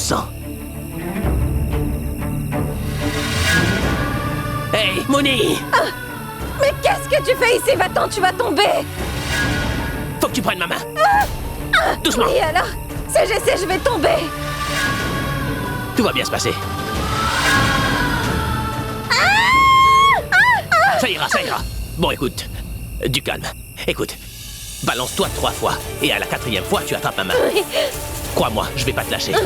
sang. Hey, Mouni! Mais qu'est-ce que tu fais ici? Va-t'en, tu vas tomber! Faut que tu prennes ma main. Doucement. Et alors? Si j'essaie, je vais tomber! Tout va bien se passer. Ça ira, ça ira. Bon, écoute, du calme. Écoute, balance-toi 3 fois, et à la 4e fois, tu attrapes ma main. Oui. Crois-moi, je vais pas te lâcher. 1,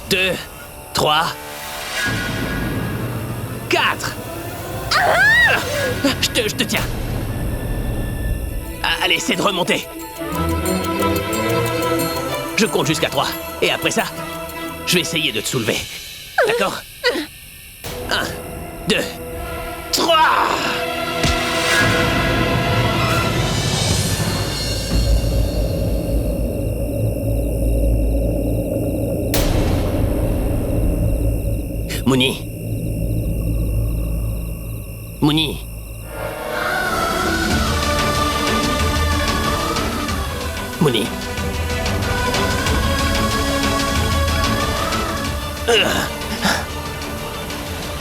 2, 3, 4. Je te tiens. Allez, essaie de remonter. Je compte jusqu'à 3. Et après ça, je vais essayer de te soulever. D'accord? 1, 2, 3. Mouni. Mouni. Mouni.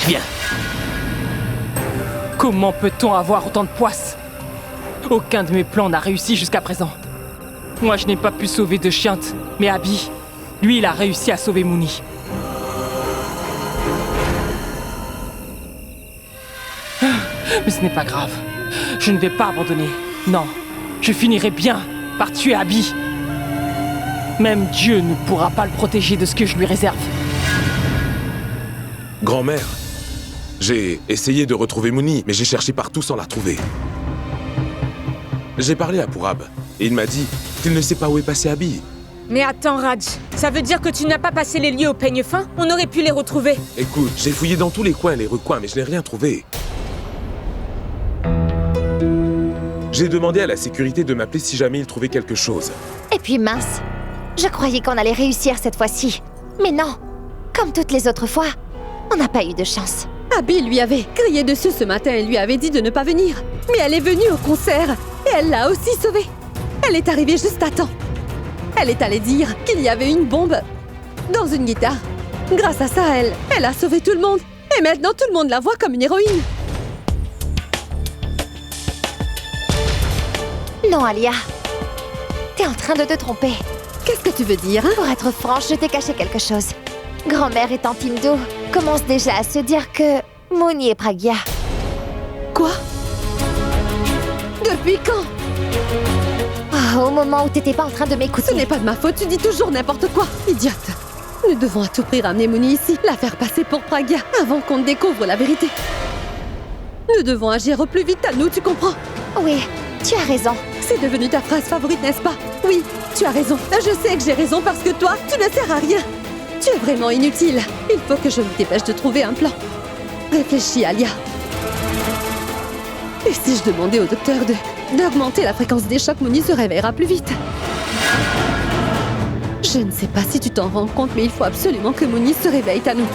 Viens. Comment peut-on avoir autant de poisse? Aucun de mes plans n'a réussi jusqu'à présent. Moi, je n'ai pas pu sauver de Chiante, mais Abby, lui, il a réussi à sauver Mouni. Mais ce n'est pas grave. Je ne vais pas abandonner. Non, je finirai bien par tuer Abby. Même Dieu ne pourra pas le protéger de ce que je lui réserve. Grand-mère, j'ai essayé de retrouver Mouni, mais j'ai cherché partout sans la trouver. J'ai parlé à Pourab, et il m'a dit qu'il ne sait pas où est passé Abby. Mais attends, Raj, ça veut dire que tu n'as pas passé les lieux au peigne fin? On aurait pu les retrouver. Écoute, j'ai fouillé dans tous les coins et les recoins, mais je n'ai rien trouvé. J'ai demandé à la sécurité de m'appeler si jamais il trouvait quelque chose. Et puis mince, je croyais qu'on allait réussir cette fois-ci. Mais non, comme toutes les autres fois, on n'a pas eu de chance. Abby lui avait crié dessus ce matin et lui avait dit de ne pas venir. Mais elle est venue au concert et elle l'a aussi sauvée. Elle est arrivée juste à temps. Elle est allée dire qu'il y avait une bombe dans une guitare. Grâce à ça, elle a sauvé tout le monde. Et maintenant, tout le monde la voit comme une héroïne. Non, Alia. T'es en train de te tromper. Qu'est-ce que tu veux dire, hein? Pour être franche, je t'ai caché quelque chose. Grand-mère et Tante Indo commencent déjà à se dire que Mouni est Pragya. Quoi? Depuis quand? Au moment où t'étais pas en train de m'écouter. Ce n'est pas de ma faute, tu dis toujours n'importe quoi, idiote. Nous devons à tout prix ramener Mouni ici, la faire passer pour Pragya, avant qu'on ne découvre la vérité. Nous devons agir au plus vite à nous, tu comprends? Oui, tu as raison. C'est devenu ta phrase favorite, n'est-ce pas? Oui, tu as raison. Je sais que j'ai raison parce que toi, tu ne sers à rien. Tu es vraiment inutile. Il faut que je me dépêche de trouver un plan. Réfléchis, Alia. Et si je demandais au docteur d'augmenter la fréquence des chocs, Mouni se réveillera plus vite. Je ne sais pas si tu t'en rends compte, mais il faut absolument que Mouni se réveille à nous.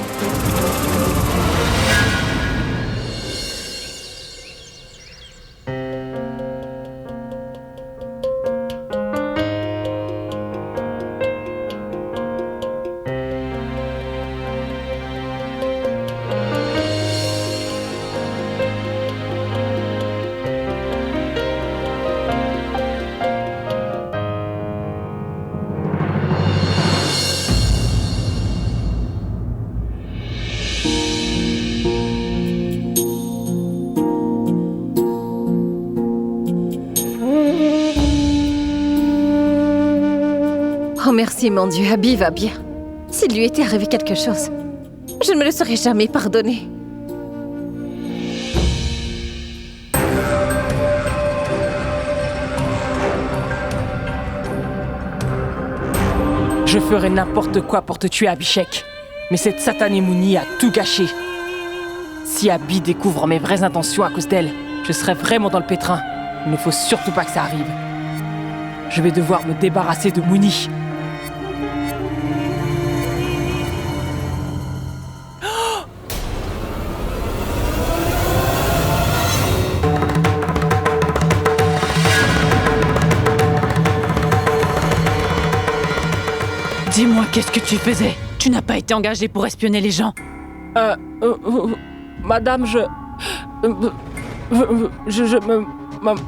Oh merci mon Dieu, Abby va bien. S'il lui était arrivé quelque chose, je ne me le serais jamais pardonné. Je ferai n'importe quoi pour te tuer, Abhishek. Mais cette satanée Mouni a tout gâché. Si Abby découvre mes vraies intentions à cause d'elle, je serai vraiment dans le pétrin. Il ne faut surtout pas que ça arrive. Je vais devoir me débarrasser de Mouni. Qu'est-ce que tu faisais? Tu n'as pas été engagé pour espionner les gens. Madame,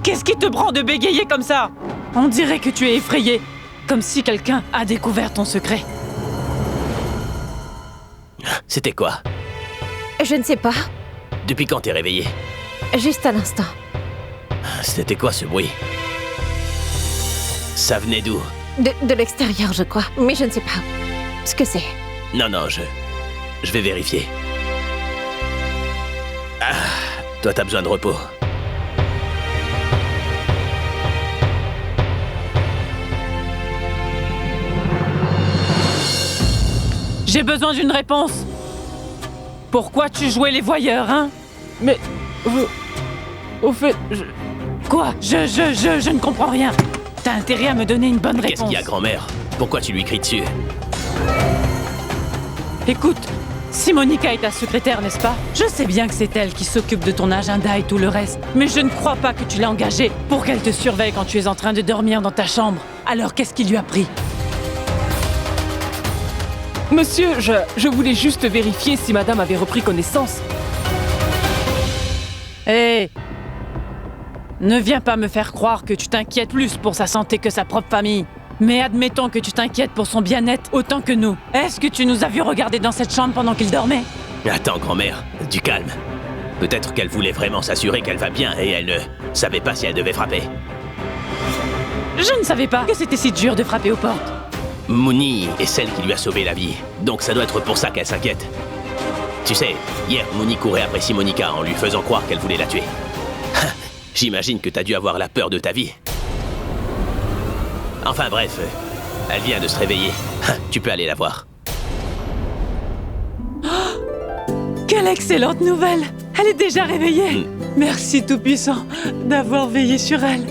Qu'est-ce qui te prend de bégayer comme ça? On dirait que tu es effrayé, comme si quelqu'un a découvert ton secret. C'était quoi? Je ne sais pas. Depuis quand t'es réveillé? Juste un instant. C'était quoi ce bruit? Ça venait d'où? De l'extérieur, je crois. Mais je ne sais pas ce que c'est. Non, je vais vérifier. Ah, toi t'as besoin de repos. J'ai besoin d'une réponse. Pourquoi tu jouais les voyeurs, hein? Mais... Au fait, Quoi? Je ne comprends rien. T'as intérêt à me donner une bonne réponse. Qu'est-ce qu'il y a, grand-mère? Pourquoi tu lui cries dessus? Écoute, si Monica est ta secrétaire, n'est-ce pas? Je sais bien que c'est elle qui s'occupe de ton agenda et tout le reste, mais je ne crois pas que tu l'aies engagée pour qu'elle te surveille quand tu es en train de dormir dans ta chambre. Alors qu'est-ce qui lui a pris? monsieur, je voulais juste vérifier si madame avait repris connaissance. Hé! Ne viens pas me faire croire que tu t'inquiètes plus pour sa santé que sa propre famille. Mais admettons que tu t'inquiètes pour son bien-être autant que nous. Est-ce que tu nous as vu regarder dans cette chambre pendant qu'il dormait? Attends, grand-mère, du calme. Peut-être qu'elle voulait vraiment s'assurer qu'elle va bien et elle ne savait pas si elle devait frapper. Je ne savais pas que c'était si dur de frapper aux portes. Mooney est celle qui lui a sauvé la vie, donc ça doit être pour ça qu'elle s'inquiète. Tu sais, hier, Mooney courait après Simonica en lui faisant croire qu'elle voulait la tuer. J'imagine que t'as dû avoir la peur de ta vie. Enfin bref, elle vient de se réveiller. Tu peux aller la voir. Quelle excellente nouvelle! Elle est déjà réveillée! Merci Tout-Puissant d'avoir veillé sur elle.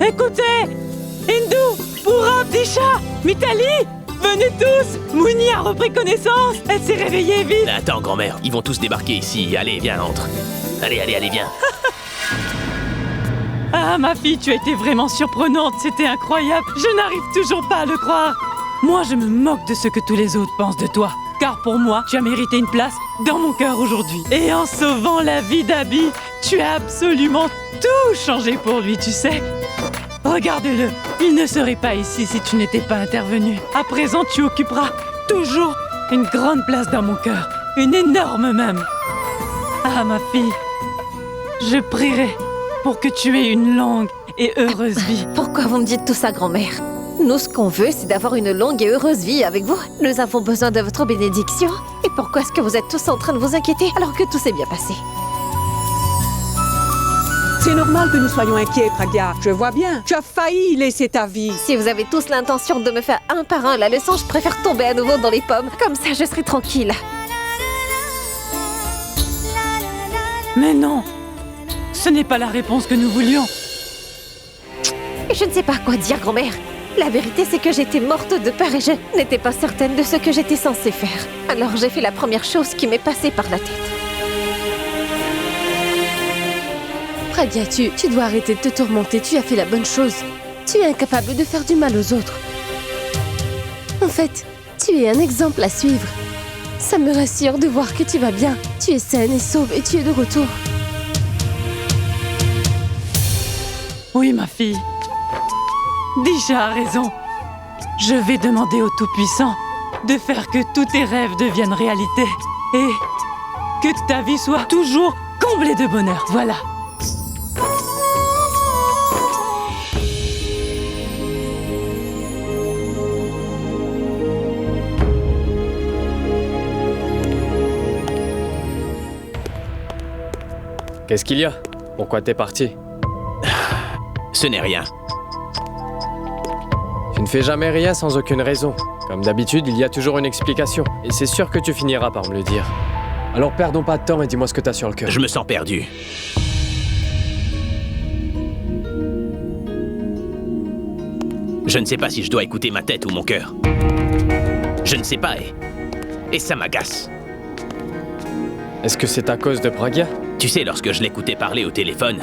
Écoutez! Hindu! Pura! Disha! Mitali! Venez tous! Mooney a repris connaissance! Elle s'est réveillée vite! Attends, grand-mère, ils vont tous débarquer ici. Allez, viens, entre. Allez, viens. Ah, ma fille, tu as été vraiment surprenante, c'était incroyable. Je n'arrive toujours pas à le croire. Moi, je me moque de ce que tous les autres pensent de toi. Car pour moi, tu as mérité une place dans mon cœur aujourd'hui. Et en sauvant la vie d'Abby, tu as absolument tout changé pour lui, tu sais. Regarde-le, il ne serait pas ici si tu n'étais pas intervenu. À présent, tu occuperas toujours une grande place dans mon cœur. Une énorme même. Ah, ma fille, je prierai pour que tu aies une longue et heureuse vie. Pourquoi vous me dites tout ça, grand-mère? Nous, ce qu'on veut, c'est d'avoir une longue et heureuse vie avec vous. Nous avons besoin de votre bénédiction. Et pourquoi est-ce que vous êtes tous en train de vous inquiéter alors que tout s'est bien passé? C'est normal que nous soyons inquiets, Pragya. Je vois bien. Tu as failli laisser ta vie. Si vous avez tous l'intention de me faire un par un la leçon, je préfère tomber à nouveau dans les pommes. Comme ça, je serai tranquille. Mais non, ce n'est pas la réponse que nous voulions. Je ne sais pas quoi dire, grand-mère. La vérité, c'est que j'étais morte de peur et je n'étais pas certaine de ce que j'étais censée faire. Alors j'ai fait la première chose qui m'est passée par la tête. Pragya, tu dois arrêter de te tourmenter, tu as fait la bonne chose. Tu es incapable de faire du mal aux autres. En fait, tu es un exemple à suivre. Ça me rassure de voir que tu vas bien. Tu es saine et sauve et tu es de retour. Oui, ma fille. Disha a raison. Je vais demander au Tout-Puissant de faire que tous tes rêves deviennent réalité. Et que ta vie soit toujours comblée de bonheur. Voilà. Qu'est-ce qu'il y a? Pourquoi t'es parti? Ce n'est rien. Tu ne fais jamais rien sans aucune raison. Comme d'habitude, il y a toujours une explication. Et c'est sûr que tu finiras par me le dire. Alors perdons pas de temps et dis-moi ce que t'as sur le cœur. Je me sens perdu. Je ne sais pas si je dois écouter ma tête ou mon cœur. Je ne sais pas et ça m'agace. Est-ce que c'est à cause de Pragya? Tu sais, lorsque je l'écoutais parler au téléphone,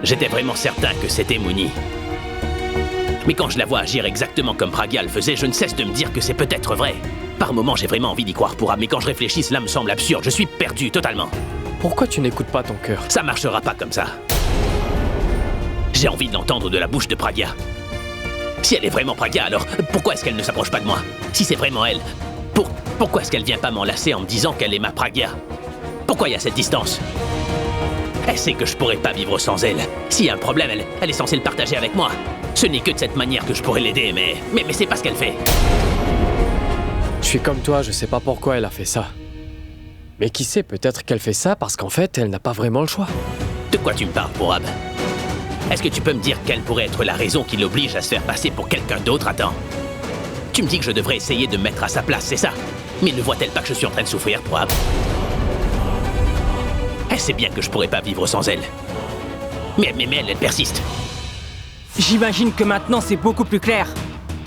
j'étais vraiment certain que c'était Mooney. Mais quand je la vois agir exactement comme Pragya le faisait, je ne cesse de me dire que c'est peut-être vrai. Par moments, j'ai vraiment envie d'y croire pour âme, mais quand je réfléchis, cela me semble absurde. Je suis perdu totalement. Pourquoi tu n'écoutes pas ton cœur? Ça marchera pas comme ça. J'ai envie de l'entendre de la bouche de Pragya. Si elle est vraiment Pragya, alors pourquoi est-ce qu'elle ne s'approche pas de moi? Si c'est vraiment elle, pourquoi est-ce qu'elle vient pas m'enlacer en me disant qu'elle est ma Pragya? Pourquoi il y a cette distance? Elle sait que je pourrais pas vivre sans elle. S'il y a un problème, elle est censée le partager avec moi. Ce n'est que de cette manière que je pourrais l'aider, mais c'est pas ce qu'elle fait. Je suis comme toi, je sais pas pourquoi elle a fait ça. Mais qui sait, peut-être qu'elle fait ça parce qu'en fait, elle n'a pas vraiment le choix. De quoi tu me parles, Pourab? Est-ce que tu peux me dire quelle pourrait être la raison qui l'oblige à se faire passer pour quelqu'un d'autre? Attends. Tu me dis que je devrais essayer de me mettre à sa place, c'est ça? Mais ne voit-elle pas que je suis en train de souffrir, Pourab? Elle sait bien que je pourrais pas vivre sans elle. Mais elle persiste. J'imagine que maintenant c'est beaucoup plus clair.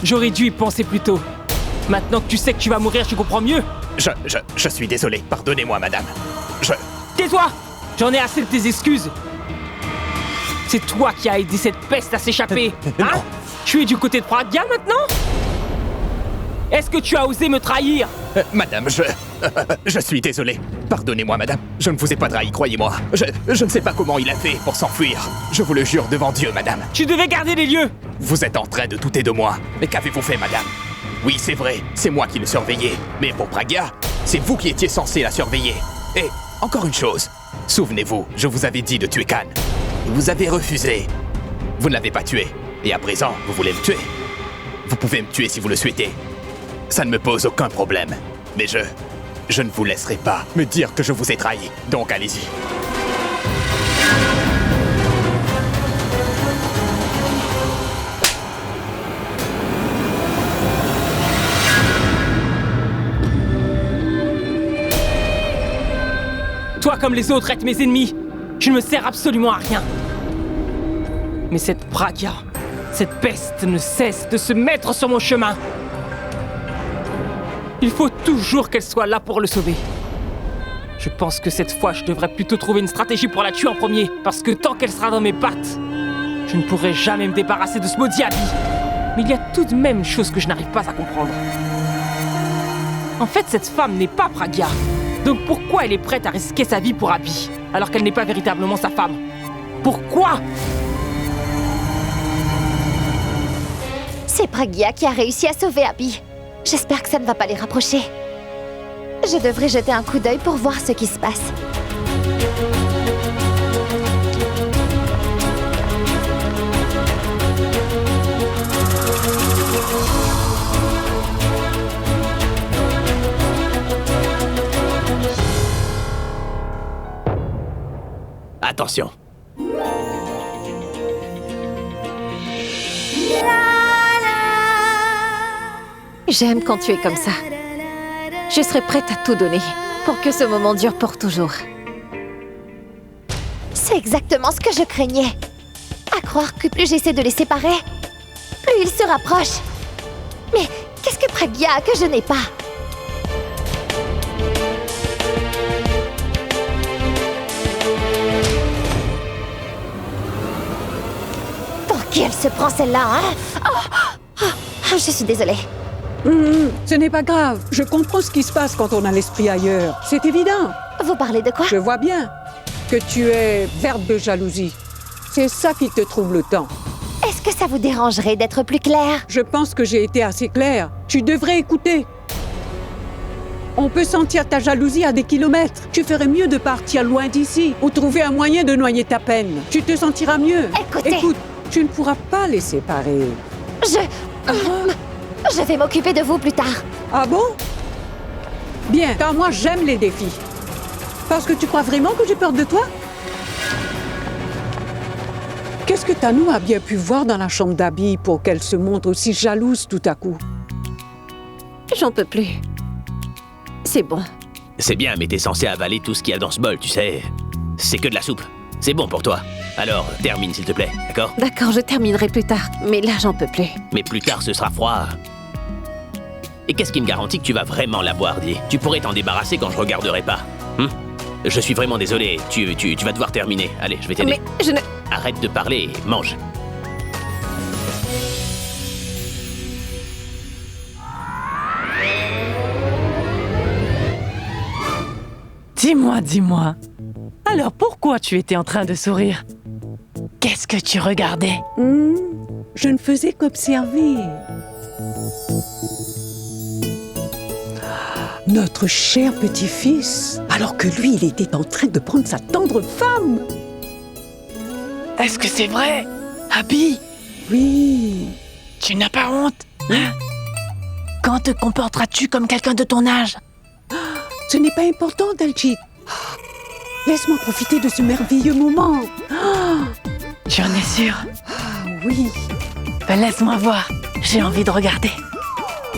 J'aurais dû y penser plus tôt. Maintenant que tu sais que tu vas mourir, tu comprends mieux. Je suis désolé, pardonnez-moi, madame. Tais-toi! J'en ai assez de tes excuses. C'est toi qui as aidé cette peste à s'échapper. Hein? Tu es du côté de Pragya maintenant? Est-ce que tu as osé me trahir? Madame, je suis désolé. Pardonnez-moi, madame. Je ne vous ai pas trahi, croyez-moi. Je ne sais pas comment il a fait pour s'enfuir. Je vous le jure devant Dieu, madame. Tu devais garder les lieux. Vous êtes en train de douter de moi. Mais qu'avez-vous fait, madame? Oui, c'est vrai, c'est moi qui le surveillais. Mais pour Pragya, c'est vous qui étiez censé la surveiller. Et encore une chose. Souvenez-vous, je vous avais dit de tuer Khan. Vous avez refusé. Vous ne l'avez pas tué. Et à présent, vous voulez me tuer. Vous pouvez me tuer si vous le souhaitez. Ça ne me pose aucun problème. Mais je ne vous laisserai pas me dire que je vous ai trahi. Donc allez-y. Toi comme les autres êtes mes ennemis. Tu ne me sers absolument à rien. Mais cette Pragya, cette peste ne cesse de se mettre sur mon chemin. Il faut toujours qu'elle soit là pour le sauver. Je pense que cette fois, je devrais plutôt trouver une stratégie pour la tuer en premier, parce que tant qu'elle sera dans mes pattes, je ne pourrai jamais me débarrasser de ce maudit Abby. Mais il y a tout de même une chose que je n'arrive pas à comprendre. En fait, cette femme n'est pas Pragya. Donc pourquoi elle est prête à risquer sa vie pour Abby, alors qu'elle n'est pas véritablement sa femme? Pourquoi? C'est Pragya qui a réussi à sauver Abby. J'espère que ça ne va pas les rapprocher. Je devrais jeter un coup d'œil pour voir ce qui se passe. Attention. J'aime quand tu es comme ça. Je serai prête à tout donner pour que ce moment dure pour toujours. C'est exactement ce que je craignais. À croire que plus j'essaie de les séparer, plus ils se rapprochent. Mais qu'est-ce que Pragya a que je n'ai pas? Pour qui elle se prend celle-là, hein? Je suis désolée. Ce n'est pas grave. Je comprends ce qui se passe quand on a l'esprit ailleurs. C'est évident. Vous parlez de quoi? Je vois bien que tu es verte de jalousie. C'est ça qui te trouble tant. Est-ce que ça vous dérangerait d'être plus clair? Je pense que j'ai été assez claire. Tu devrais écouter. On peut sentir ta jalousie à des kilomètres. Tu ferais mieux de partir loin d'ici ou trouver un moyen de noyer ta peine. Tu te sentiras mieux. Écoutez. Écoute, tu ne pourras pas les séparer. Je vais m'occuper de vous plus tard. Ah bon? Bien, car moi j'aime les défis. Parce que tu crois vraiment que j'ai peur de toi? Qu'est-ce que Tanou a bien pu voir dans la chambre d'Abby pour qu'elle se montre aussi jalouse tout à coup? J'en peux plus. C'est bon. C'est bien, mais t'es censé avaler tout ce qu'il y a dans ce bol, tu sais. C'est que de la soupe. C'est bon pour toi. Alors, termine s'il te plaît, d'accord? D'accord, je terminerai plus tard. Mais là, j'en peux plus. Mais plus tard, ce sera froid. Et qu'est-ce qui me garantit que tu vas vraiment la boire, dis? Tu pourrais t'en débarrasser quand je regarderai pas. Je suis vraiment désolé. Tu vas devoir terminer. Allez, je vais t'aider. Mais je ne... Arrête de parler et mange. Dis-moi. Alors pourquoi tu étais en train de sourire? Qu'est-ce que tu regardais? Je ne faisais qu'observer. Notre cher petit-fils, alors que lui, il était en train de prendre sa tendre femme. Est-ce que c'est vrai? Abby, Oui. tu n'as pas honte? Hein? Quand te comporteras-tu comme quelqu'un de ton âge? Ce n'est pas important, Dalgit. Laisse-moi profiter de ce merveilleux moment. Tu en es sûr? Oui, Ben laisse-moi voir. J'ai envie de regarder.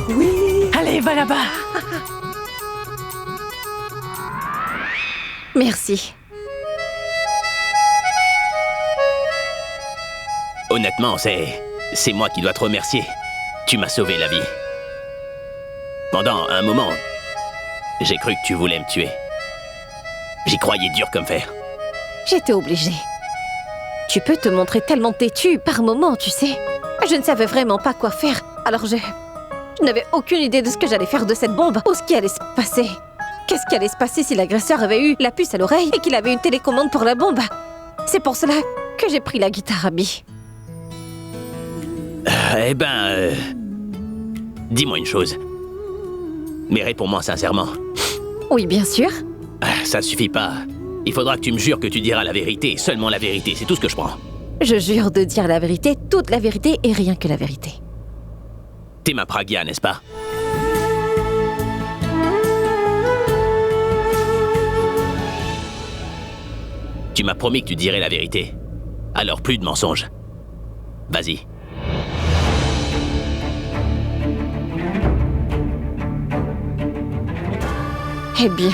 oui. Allez, va là-bas. Merci. Honnêtement, c'est moi qui dois te remercier. Tu m'as sauvé la vie. Pendant un moment, j'ai cru que tu voulais me tuer. J'y croyais dur comme fer. J'étais obligée. Tu peux te montrer tellement têtu par moment, tu sais. Je ne savais vraiment pas quoi faire, alors je n'avais aucune idée de ce que j'allais faire de cette bombe ou ce qui allait se passer. Qu'est-ce qui allait se passer si l'agresseur avait eu la puce à l'oreille et qu'il avait une télécommande pour la bombe? C'est pour cela que j'ai pris la guitare, Abby. Dis-moi une chose. Mais réponds-moi sincèrement. Oui, bien sûr. Ça suffit pas. Il faudra que tu me jures que tu diras la vérité, seulement la vérité, c'est tout ce que je prends. Je jure de dire la vérité, toute la vérité et rien que la vérité. T'es ma Pragya, n'est-ce pas? Tu m'as promis que tu dirais la vérité. Alors plus de mensonges. Vas-y. Eh bien,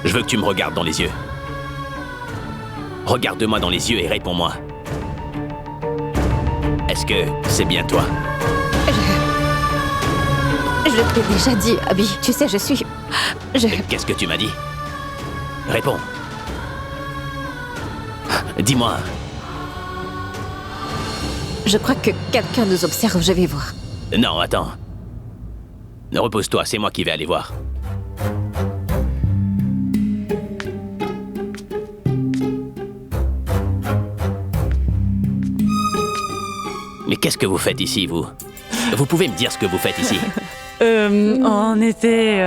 Je veux que tu me regardes dans les yeux. Regarde-moi dans les yeux et réponds-moi. Est-ce que c'est bien toi? je t'ai déjà dit, Abby. Tu sais, Qu'est-ce que tu m'as dit? Réponds. Dis-moi. Je crois que quelqu'un nous observe, je vais voir. Non, attends. Repose-toi, c'est moi qui vais aller voir. Mais qu'est-ce que vous faites ici, vous? Vous pouvez me dire ce que vous faites ici? On était...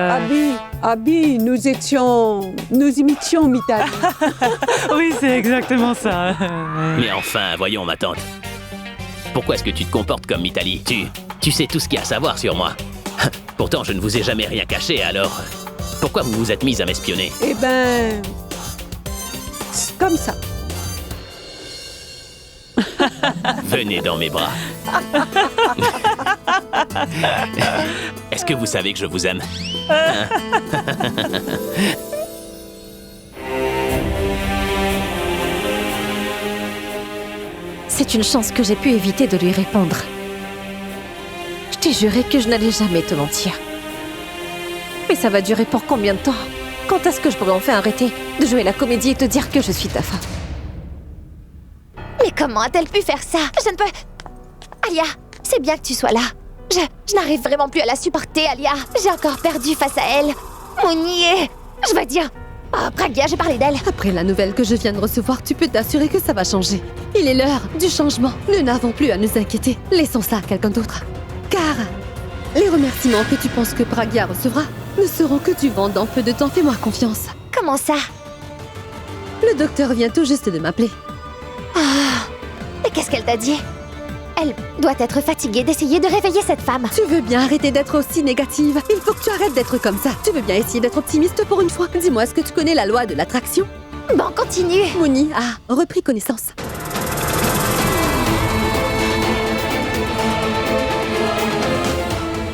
Abby, nous imitions Mitali. Oui, c'est exactement ça. Mais enfin, voyons, ma tante. Pourquoi est-ce que tu te comportes comme Mitali? Tu sais tout ce qu'il y a à savoir sur moi. Pourtant, je ne vous ai jamais rien caché, alors... Pourquoi vous vous êtes mise à m'espionner? Eh ben... c'est comme ça. Venez dans mes bras. Est-ce que vous savez que je vous aime? C'est une chance que j'ai pu éviter de lui répondre. Je t'ai juré que je n'allais jamais te mentir. Mais ça va durer pour combien de temps? Quand est-ce que je pourrai enfin arrêter de jouer la comédie et te dire que je suis ta femme? Mais comment a-t-elle pu faire ça? Je ne peux... Alia, c'est bien que tu sois là. Je n'arrive vraiment plus à la supporter, Alia. J'ai encore perdu face à elle. Mouni et... Je veux dire... Oh, Pragya, j'ai parlé d'elle. Après la nouvelle que je viens de recevoir, tu peux t'assurer que ça va changer. Il est l'heure du changement. Nous n'avons plus à nous inquiéter. Laissons ça à quelqu'un d'autre. Car les remerciements que tu penses que Pragya recevra ne seront que du vent dans peu de temps. Fais-moi confiance. Comment ça? Le docteur vient tout juste de m'appeler. Et qu'est-ce qu'elle t'a dit? Elle doit être fatiguée d'essayer de réveiller cette femme. Tu veux bien arrêter d'être aussi négative? Il faut que tu arrêtes d'être comme ça. Tu veux bien essayer d'être optimiste pour une fois? Dis-moi, est-ce que tu connais la loi de l'attraction? Bon, continue. Mouni a repris connaissance.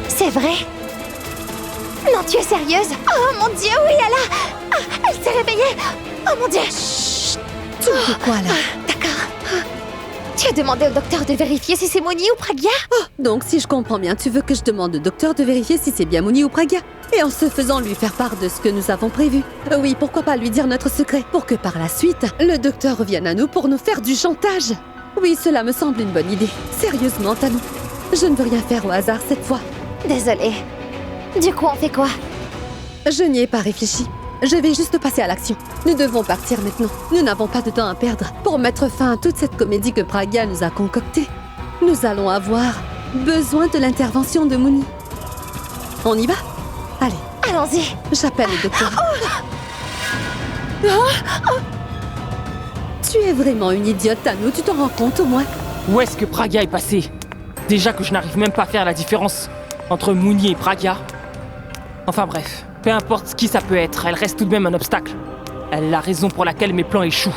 C'est vrai? Non, tu es sérieuse? Oh mon Dieu, oui, elle s'est réveillée. Oh mon Dieu. Chut. Tu fais quoi là? D'accord. Tu as demandé au docteur de vérifier si c'est Mouni ou Pragya? Donc, si je comprends bien, tu veux que je demande au docteur de vérifier si c'est bien Mouni ou Pragya? Et en se faisant lui faire part de ce que nous avons prévu. Oui, pourquoi pas lui dire notre secret, pour que par la suite, le docteur revienne à nous pour nous faire du chantage. Oui, cela me semble une bonne idée. Sérieusement, Tanou. Je ne veux rien faire au hasard cette fois. Désolée. Du coup, on fait quoi? Je n'y ai pas réfléchi. je vais juste passer à l'action. Nous devons partir maintenant. Nous n'avons pas de temps à perdre. Pour mettre fin à toute cette comédie que Pragya nous a concoctée, nous allons avoir besoin de l'intervention de Mooni. On y va? Allez, Allons-y. j'appelle le docteur. Tu es vraiment une idiote, Tano, tu t'en rends compte au moins? Où est-ce que Pragya est passée? Déjà que je n'arrive même pas à faire la différence entre Mooni et Pragya. Enfin bref, peu importe qui ça peut être, elle reste tout de même un obstacle. Elle est la raison pour laquelle mes plans échouent.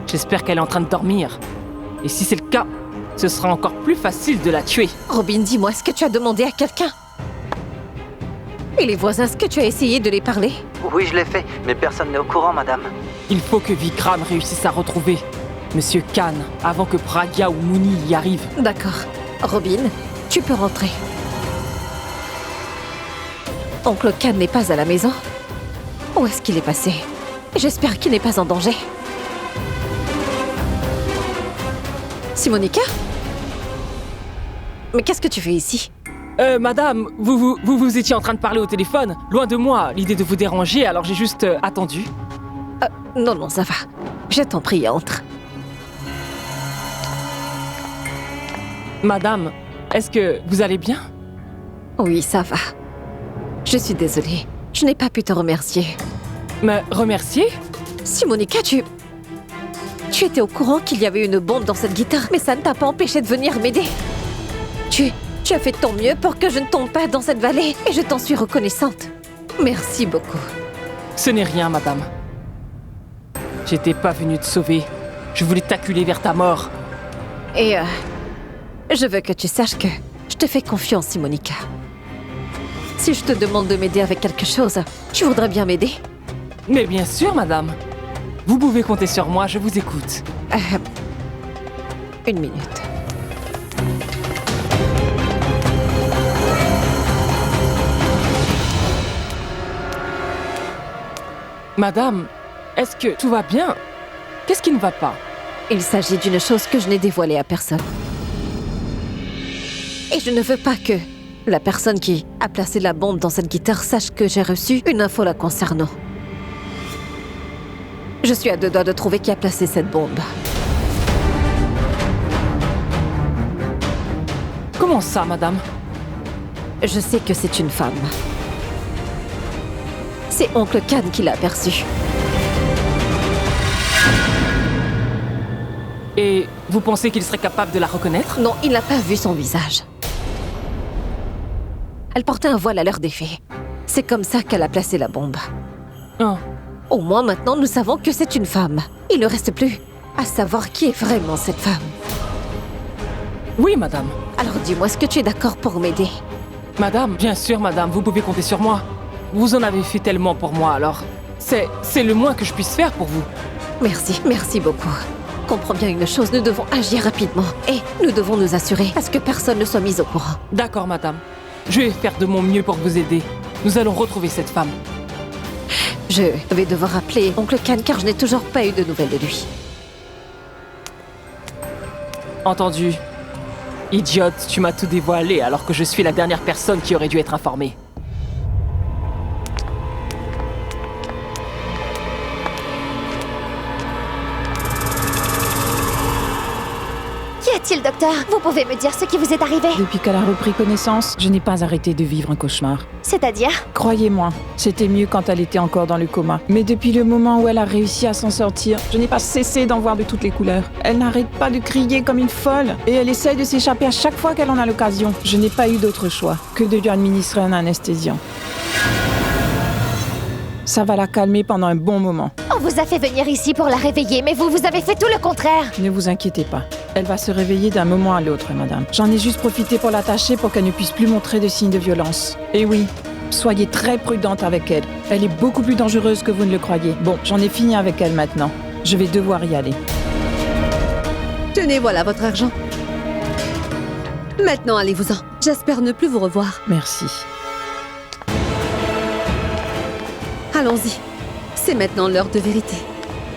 J'espère qu'elle est en train de dormir. Et si c'est le cas, ce sera encore plus facile de la tuer. Robin, dis-moi, est-ce que tu as demandé à quelqu'un? Et les voisins, est-ce que tu as essayé de les parler? Oui, je l'ai fait, mais personne n'est au courant, madame. Il faut que Vikram réussisse à retrouver Monsieur Khan avant que Pragya ou Mooni y arrivent. D'accord. Robin, tu peux rentrer. Oncle Khan n'est pas à la maison? Où est-ce qu'il est passé? J'espère qu'il n'est pas en danger. Simonica? Mais qu'est-ce que tu fais ici? Madame, vous étiez en train de parler au téléphone. Loin de moi, l'idée de vous déranger, alors j'ai juste attendu. Non, ça va. Je t'en prie, entre. Madame, est-ce que vous allez bien? Oui, ça va. Je suis désolée. Je n'ai pas pu te remercier. Me remercier? Simonica, tu étais au courant qu'il y avait une bombe dans cette guitare, mais ça ne t'a pas empêché de venir m'aider. Tu as fait de ton mieux pour que je ne tombe pas dans cette vallée, et je t'en suis reconnaissante. Merci beaucoup. Ce n'est rien, madame. J'étais pas venue te sauver. Je voulais t'acculer vers ta mort. Et je veux que tu saches que je te fais confiance, Simonica. Si je te demande de m'aider avec quelque chose, tu voudrais bien m'aider? Mais bien sûr, madame. Vous pouvez compter sur moi, je vous écoute. Une minute. Madame, est-ce que tout va bien? Qu'est-ce qui ne va pas? Il s'agit d'une chose que je n'ai dévoilée à personne. Et je ne veux pas que la personne qui a placé la bombe dans cette guitare sache que j'ai reçu une info la concernant. Je suis à deux doigts de trouver qui a placé cette bombe. Comment ça, madame? Je sais que c'est une femme. C'est Oncle Khan qui l'a aperçue. Et vous pensez qu'il serait capable de la reconnaître? Non, il n'a pas vu son visage. Elle portait un voile à l'heure des faits. C'est comme ça qu'elle a placé la bombe. Oh. Au moins maintenant, nous savons que c'est une femme. Il ne reste plus à savoir qui est vraiment cette femme. Oui, madame. Alors dis-moi, est-ce que tu es d'accord pour m'aider? Madame, bien sûr, madame, vous pouvez compter sur moi. Vous en avez fait tellement pour moi, alors c'est le moins que je puisse faire pour vous. Merci beaucoup. Comprends bien une chose, nous devons agir rapidement. Et nous devons nous assurer à ce que personne ne soit mis au courant. D'accord, madame. Je vais faire de mon mieux pour vous aider. Nous allons retrouver cette femme. Je vais devoir appeler Oncle Khan car je n'ai toujours pas eu de nouvelles de lui. Entendu. Idiote, tu m'as tout dévoilé alors que je suis la dernière personne qui aurait dû être informée. Qu'y a-t-il, docteur? Vous pouvez me dire ce qui vous est arrivé? Depuis qu'elle a repris connaissance, je n'ai pas arrêté de vivre un cauchemar. C'est-à-dire? Croyez-moi, c'était mieux quand elle était encore dans le coma. Mais depuis le moment où elle a réussi à s'en sortir, je n'ai pas cessé d'en voir de toutes les couleurs. Elle n'arrête pas de crier comme une folle et elle essaye de s'échapper à chaque fois qu'elle en a l'occasion. Je n'ai pas eu d'autre choix que de lui administrer un anesthésiant. Ça va la calmer pendant un bon moment. On vous a fait venir ici pour la réveiller, mais vous avez fait tout le contraire. Ne vous inquiétez pas. Elle va se réveiller d'un moment à l'autre, madame. J'en ai juste profité pour l'attacher pour qu'elle ne puisse plus montrer de signes de violence. Et oui, soyez très prudente avec elle. Elle est beaucoup plus dangereuse que vous ne le croyez. Bon, j'en ai fini avec elle maintenant. Je vais devoir y aller. Tenez, voilà votre argent. Maintenant, allez-vous-en. J'espère ne plus vous revoir. Merci. Allons-y. C'est maintenant l'heure de vérité.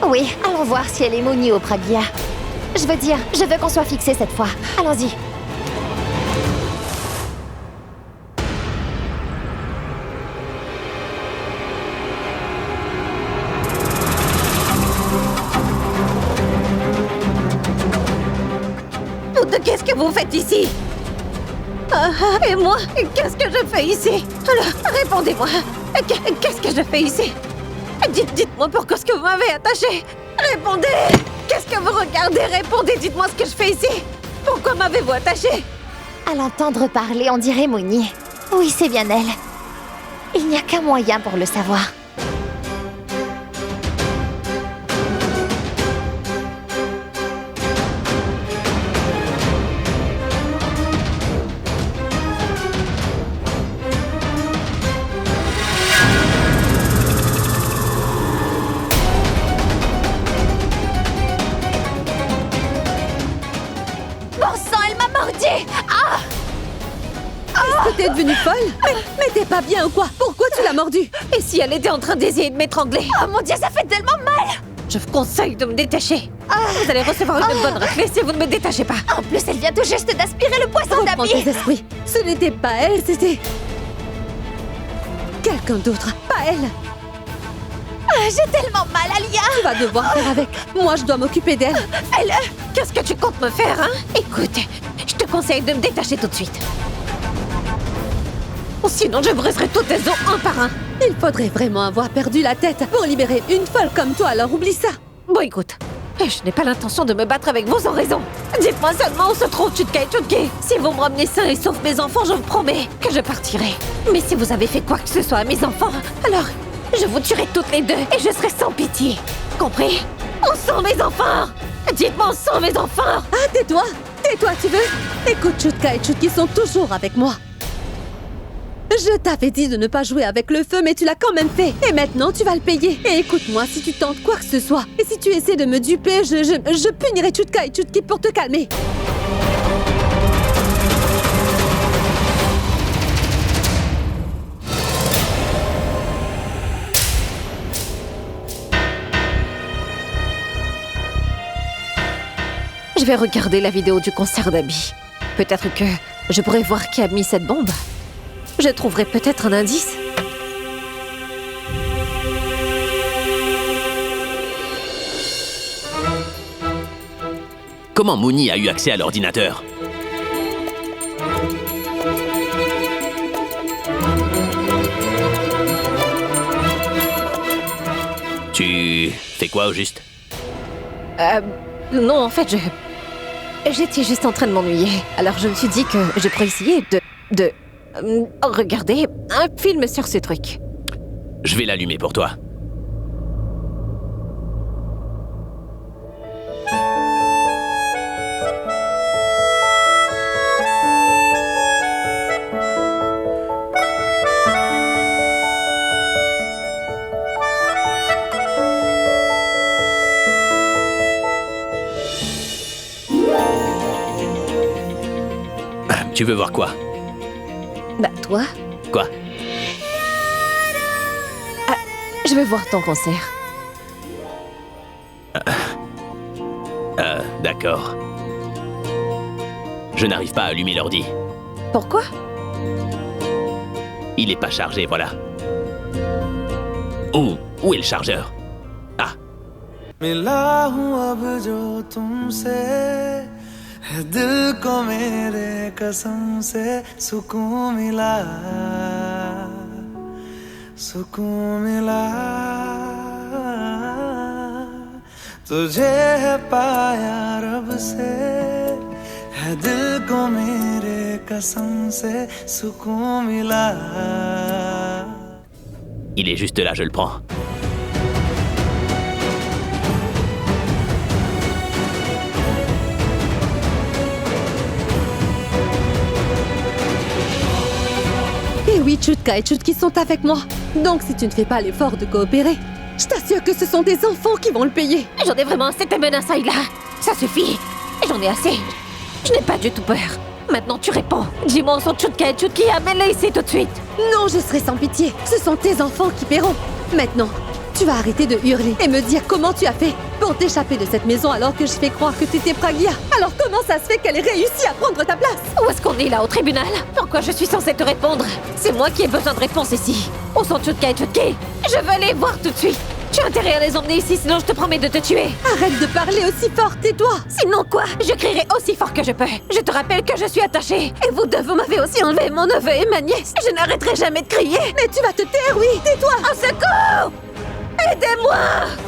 Oui, allons voir si elle est Mooni au Pragya. Je veux qu'on soit fixé cette fois. Allons-y. vous faites ici? Et moi, qu'est-ce que je fais ici? Alors, répondez-moi. Qu'est-ce que je fais ici? Dites-moi pourquoi est-ce que vous m'avez attaché. Répondez! Qu'est-ce que vous regardez? Répondez, dites-moi ce que je fais ici. Pourquoi m'avez-vous attaché? À l'entendre parler, on dirait Mouni. Oui, c'est bien elle. Il n'y a qu'un moyen pour le savoir. T'es devenue folle? Mais t'es pas bien ou quoi? Pourquoi tu l'as mordu? Et si elle était en train d'essayer de m'étrangler? Oh mon Dieu, ça fait tellement mal! Je vous conseille de me détacher. Vous allez recevoir une bonne raclée si vous ne me détachez pas. En plus, elle vient tout juste d'aspirer le poisson Reprends d'Abby. tes esprits. Ce n'était pas elle, c'était... quelqu'un d'autre, pas elle. J'ai tellement mal, Alia. Tu vas devoir faire avec. Moi, je dois m'occuper d'elle. Elle... Qu'est-ce que tu comptes me faire, hein? Écoute, je te conseille de me détacher tout de suite. Sinon, je briserai tous tes os un par un. Il faudrait vraiment avoir perdu la tête pour libérer une folle comme toi, alors oublie ça. Bon, écoute, je n'ai pas l'intention de me battre avec vous sans raison. Dites-moi seulement où se trouve Chutka et Chutki. Si vous me ramenez sain et sauf mes enfants, je vous promets que je partirai. Mais si vous avez fait quoi que ce soit à mes enfants, alors je vous tuerai toutes les deux et je serai sans pitié. Compris? Où sont mes enfants? Dites-moi où sont mes enfants? Ah, tais-toi. Tais-toi, tu veux? Écoute, Chutka et Chutki sont toujours avec moi. Je t'avais dit de ne pas jouer avec le feu, mais tu l'as quand même fait. Et maintenant, tu vas le payer. Et écoute-moi, si tu tentes quoi que ce soit, et si tu essaies de me duper, je punirai Chutka et Chutki pour te calmer. Je vais regarder la vidéo du concert d'Abby. Peut-être que je pourrais voir qui a mis cette bombe. Je trouverai peut-être un indice. Comment Mouni a eu accès à l'ordinateur? Tu fais quoi au juste? Non, en fait, j'étais juste en train de m'ennuyer. Alors je me suis dit que je pourrais essayer de regarder un film sur ce truc. Je vais l'allumer pour toi. Tu veux voir quoi? Bah, toi? Quoi? Je veux voir ton concert. D'accord. Je n'arrive pas à allumer l'ordi. Pourquoi? Il est pas chargé, voilà. Où est le chargeur? Ah. मिला हूँ अब जो तुमसे है दिल को मेरे कसम से सुकून मिला तुझे है पाया रब से है दिल को मेरे कसम से सुकून मिला. Il est juste là, je le prends. Et oui, Chutka et Chutki sont avec moi. Donc si tu ne fais pas l'effort de coopérer, je t'assure que ce sont des enfants qui vont le payer. J'en ai vraiment assez de tes menaces, Ayla. Ça suffit. J'en ai assez. Je n'ai pas du tout peur. Maintenant, tu réponds. Dis-moi où sont Chutka et Chutki. Amène-les ici tout de suite. Non, je serai sans pitié. Ce sont tes enfants qui paieront. Maintenant, tu vas arrêter de hurler et me dire comment tu as fait pour t'échapper de cette maison alors que je fais croire que tu étais Pragya. Alors comment ça se fait qu'elle ait réussi à prendre ta place? Où est-ce qu'on est là, au tribunal? Pourquoi je suis censée te répondre? C'est moi qui ai besoin de réponse ici. Où sont Chutka et Chutki? Je veux les voir tout de suite. Tu as intérêt à les emmener ici, sinon je te promets de te tuer. Arrête de parler aussi fort, tais-toi. Sinon quoi? Je crierai aussi fort que je peux. Je te rappelle que je suis attachée. Et vous deux, vous m'avez aussi enlevé mon neveu et ma nièce. Je n'arrêterai jamais de crier. Mais tu vas te taire, oui, tais-toi. Au secours! Aidez-moi!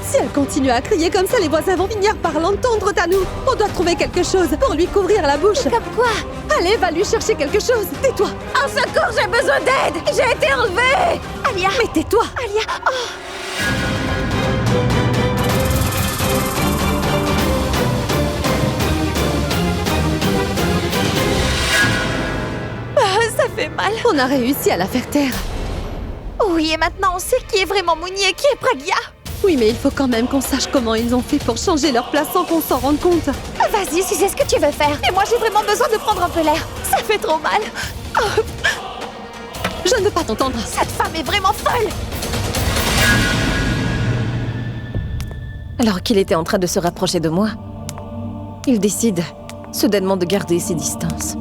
Si elle continue à crier comme ça, les voisins vont finir par l'entendre, Tanou. On doit trouver quelque chose pour lui couvrir la bouche. Comme quoi? Allez, va lui chercher quelque chose. Tais-toi. Au secours, j'ai besoin d'aide! J'ai été enlevée! Alia! Mais tais-toi. Alia! Oh! Ça fait mal. On a réussi à la faire taire. Oui, et maintenant on sait qui est vraiment Mouni et qui est Pragya. Oui, mais il faut quand même qu'on sache comment ils ont fait pour changer leur place sans qu'on s'en rende compte. Vas-y, si c'est ce que tu veux faire. Et moi, j'ai vraiment besoin de prendre un peu l'air. Ça fait trop mal. Oh, Je ne veux pas t'entendre. cette femme est vraiment folle. Alors qu'il était en train de se rapprocher de moi, il décide soudainement de garder ses distances.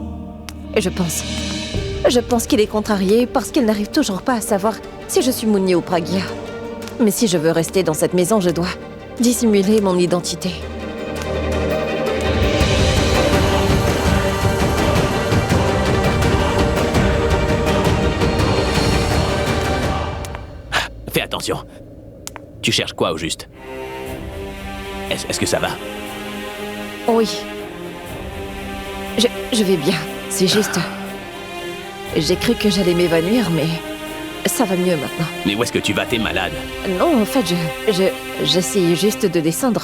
Et je pense qu'il est contrarié parce qu'il n'arrive toujours pas à savoir si je suis Mouni ou Pragya. Mais si je veux rester dans cette maison, je dois dissimuler mon identité. Fais attention. Tu cherches quoi au juste? Est-ce que ça va? Oui. Je vais bien. C'est juste... J'ai cru que j'allais m'évanouir, mais ça va mieux maintenant. Mais où est-ce que tu vas? T'es malade. Non, en fait, j'essayais juste de descendre.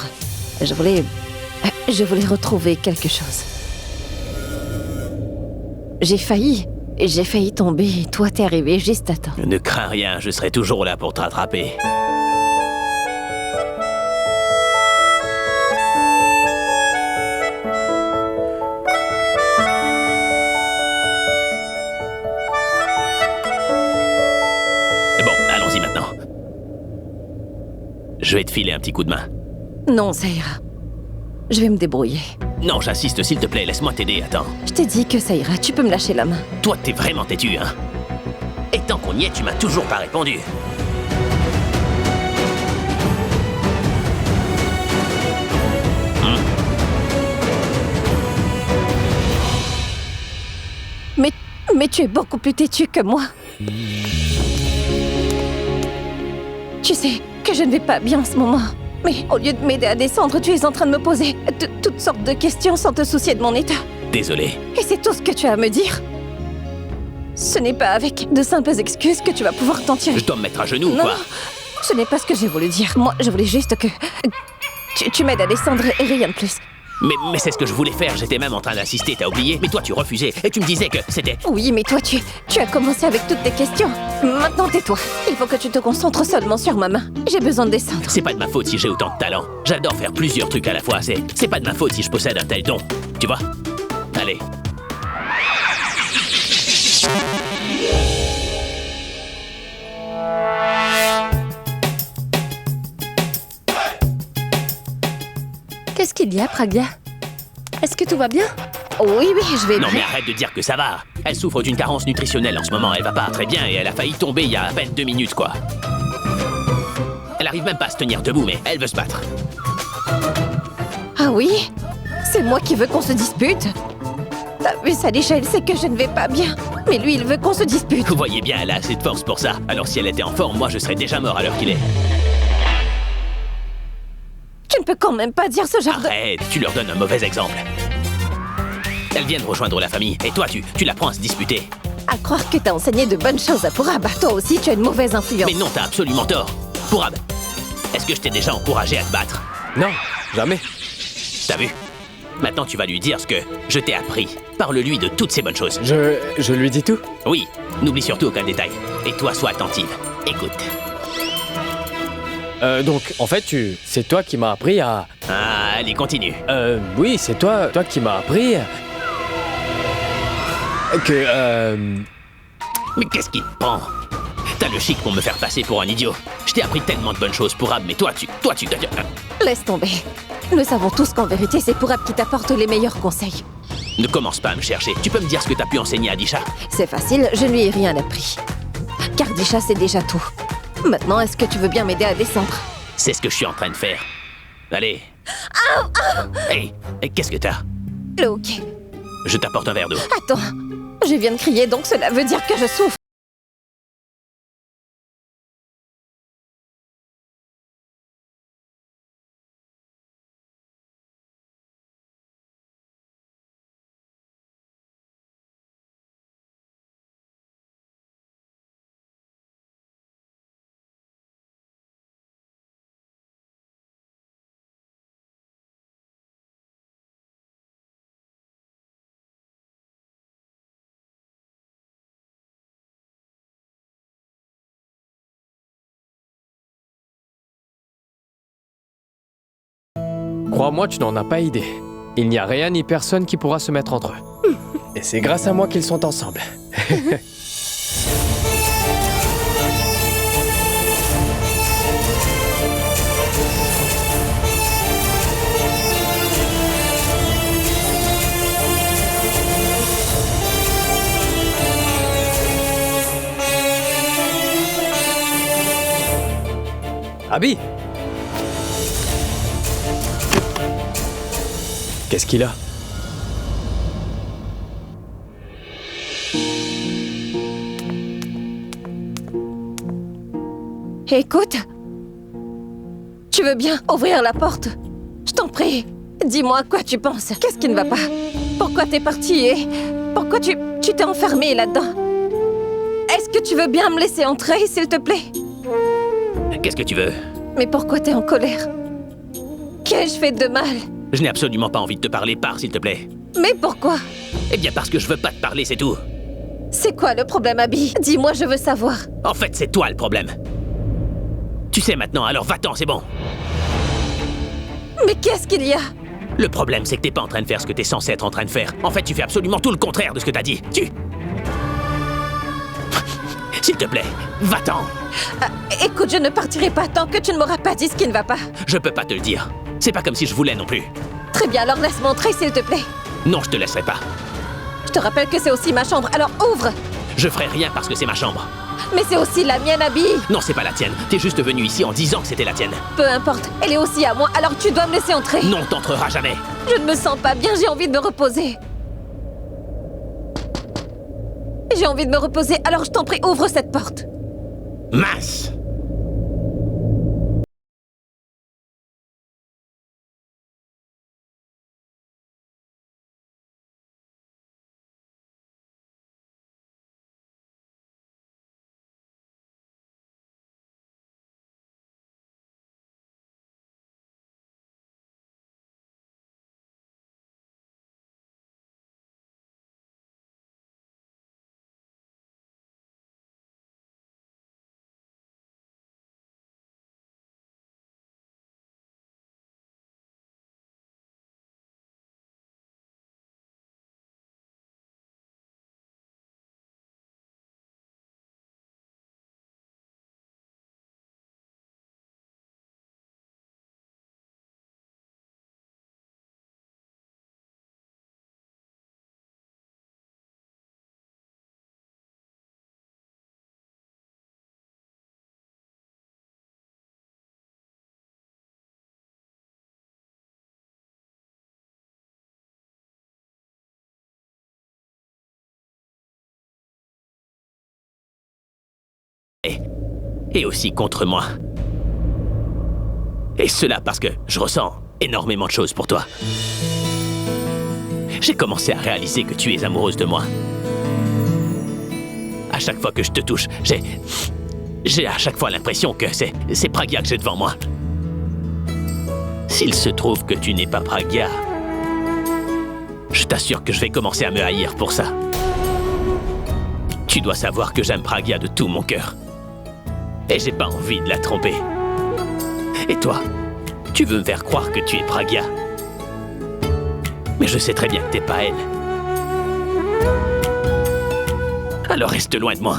Je voulais retrouver quelque chose. J'ai failli tomber et toi t'es arrivé juste à temps. Ne crains rien, je serai toujours là pour te rattraper. Je vais te filer un petit coup de main. Non, ça ira. Je vais me débrouiller. Non, j'insiste, s'il te plaît, laisse-moi t'aider, attends. Je t'ai dit que ça ira, tu peux me lâcher la main. Toi, t'es vraiment têtu, hein? Et tant qu'on y est, tu m'as toujours pas répondu. Mais tu es beaucoup plus têtu que moi. Tu sais que je ne vais pas bien en ce moment. Mais au lieu de m'aider à descendre, tu es en train de me poser toutes sortes de questions sans te soucier de mon état. Désolé. Et c'est tout ce que tu as à me dire? Ce n'est pas avec de simples excuses que tu vas pouvoir t'en tirer. Je dois me mettre à genoux, non, quoi. Ce n'est pas ce que j'ai voulu dire. Moi, je voulais juste que... Tu m'aides à descendre et rien de plus. Mais c'est ce que je voulais faire, j'étais même en train d'insister, t'as oublié? Mais toi, tu refusais, et tu me disais que c'était... Oui, mais toi, tu as commencé avec toutes tes questions. Maintenant, tais-toi. Il faut que tu te concentres seulement sur ma main. J'ai besoin de descendre. C'est pas de ma faute si j'ai autant de talent. J'adore faire plusieurs trucs à la fois, c'est pas de ma faute si je possède un tel don. Tu vois? Allez. Qu'est-ce qu'il y a, Pragya? Est-ce que tout va bien? Oui, je vais Non, bien. mais arrête de dire que ça va. Elle souffre d'une carence nutritionnelle en ce moment, elle va pas très bien et elle a failli tomber il y a à peine 2 minutes, quoi. Elle arrive même pas à se tenir debout, mais elle veut se battre. Ah oui? C'est moi qui veux qu'on se dispute? T'as vu ça déjà, elle sait que je ne vais pas bien. Mais lui, il veut qu'on se dispute. Vous voyez bien, elle a assez de force pour ça. Alors si elle était en forme, moi je serais déjà mort à l'heure qu'il est. Tu ne peux quand même pas dire ce genre de... Arrête, tu leur donnes un mauvais exemple. Elle vient de rejoindre la famille, et toi, tu la prends à se disputer. À croire que t'as enseigné de bonnes choses à Pourab. Toi aussi, tu as une mauvaise influence. Mais non, t'as absolument tort. Pourab, est-ce que je t'ai déjà encouragé à te battre? Non, jamais. T'as vu? Maintenant, tu vas lui dire ce que je t'ai appris. Parle-lui de toutes ces bonnes choses. Je lui dis tout? Oui, n'oublie surtout aucun détail. Et toi, sois attentive. Écoute. Donc, en fait, c'est toi qui m'as appris à... Ah, allez, continue. Oui, c'est toi qui m'as appris... que, Mais qu'est-ce qui te prend? T'as le chic pour me faire passer pour un idiot. Je t'ai appris tellement de bonnes choses, Pourab, mais toi, tu... Laisse tomber. Nous savons tous qu'en vérité, c'est Pourab qui t'apporte les meilleurs conseils. Ne commence pas à me chercher. Tu peux me dire ce que t'as pu enseigner à Disha? C'est facile, je ne lui ai rien appris. Car Disha, c'est déjà tout. Maintenant, est-ce que tu veux bien m'aider à descendre? C'est ce que je suis en train de faire. Allez. Hey, qu'est-ce que t'as? Luke, Je t'apporte un verre d'eau. attends. Je viens de crier, donc cela veut dire que je souffre. Crois-moi, tu n'en as pas idée. Il n'y a rien ni personne qui pourra se mettre entre eux. Et c'est grâce à moi qu'ils sont ensemble. Abby! Qu'est-ce qu'il a? Écoute, tu veux bien ouvrir la porte? Je t'en prie, dis-moi quoi tu penses. Qu'est-ce qui ne va pas? Pourquoi t'es partie et pourquoi tu t'es enfermée là-dedans? Est-ce que tu veux bien me laisser entrer, s'il te plaît? Qu'est-ce que tu veux? Mais pourquoi t'es en colère? Qu'ai-je fait de mal? Je n'ai absolument pas envie de te parler, pars s'il te plaît. Mais pourquoi? Eh bien parce que je veux pas te parler, c'est tout. C'est quoi le problème, Abby? Dis-moi, je veux savoir. En fait, c'est toi le problème. Tu sais maintenant, alors va-t'en, c'est bon. Mais qu'est-ce qu'il y a? Le problème, c'est que t'es pas en train de faire ce que t'es censé être en train de faire. En fait, tu fais absolument tout le contraire de ce que t'as dit. S'il te plaît, va-t'en. Écoute, je ne partirai pas tant que tu ne m'auras pas dit ce qui ne va pas. Je peux pas te le dire. C'est pas comme si je voulais non plus. Très bien, alors laisse-moi entrer, s'il te plaît. Non, je te laisserai pas. Je te rappelle que c'est aussi ma chambre, alors ouvre. Je ferai rien parce que c'est ma chambre. Mais c'est aussi la mienne, Abby. Non, c'est pas la tienne. T'es juste venu ici en disant que c'était la tienne. Peu importe, elle est aussi à moi, alors tu dois me laisser entrer. Non, t'entreras jamais. Je ne me sens pas bien, j'ai envie de me reposer. J'ai envie de me reposer, alors je t'en prie, ouvre cette porte. Mince! Et aussi contre moi. Et cela parce que je ressens énormément de choses pour toi. J'ai commencé à réaliser que tu es amoureuse de moi. À chaque fois que je te touche, j'ai à chaque fois l'impression que c'est Pragya que j'ai devant moi. S'il se trouve que tu n'es pas Pragya, je t'assure que je vais commencer à me haïr pour ça. Tu dois savoir que j'aime Pragya de tout mon cœur. Et j'ai pas envie de la tromper. Et toi, tu veux me faire croire que tu es Pragya. Mais je sais très bien que t'es pas elle. Alors reste loin de moi.